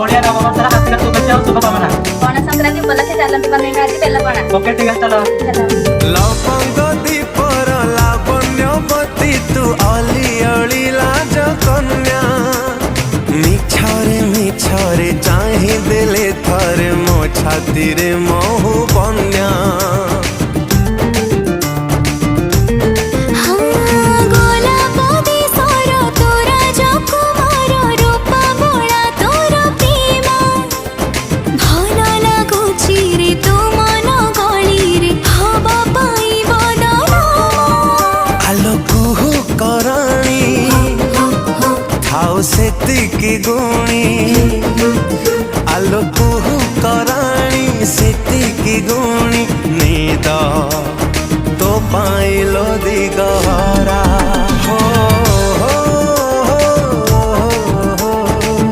ओडिया नववर्षर हार्दिक शुभेच्छा और शुभकामना। पणा संक्रांति उपलक्षे चालंती बनेगा आज बेल पणा। ओके ठीक है चलो। लवंग दीपर लावण्यवती तू अली अली लाज कन्या मिछरे मिछरे चाही देले थरे मो छाती रे महु बन्या सेतिकी गुणी आलो कुहू कराणी सेतिकी गुणी नीद तो पाइलो दिगहरा हो।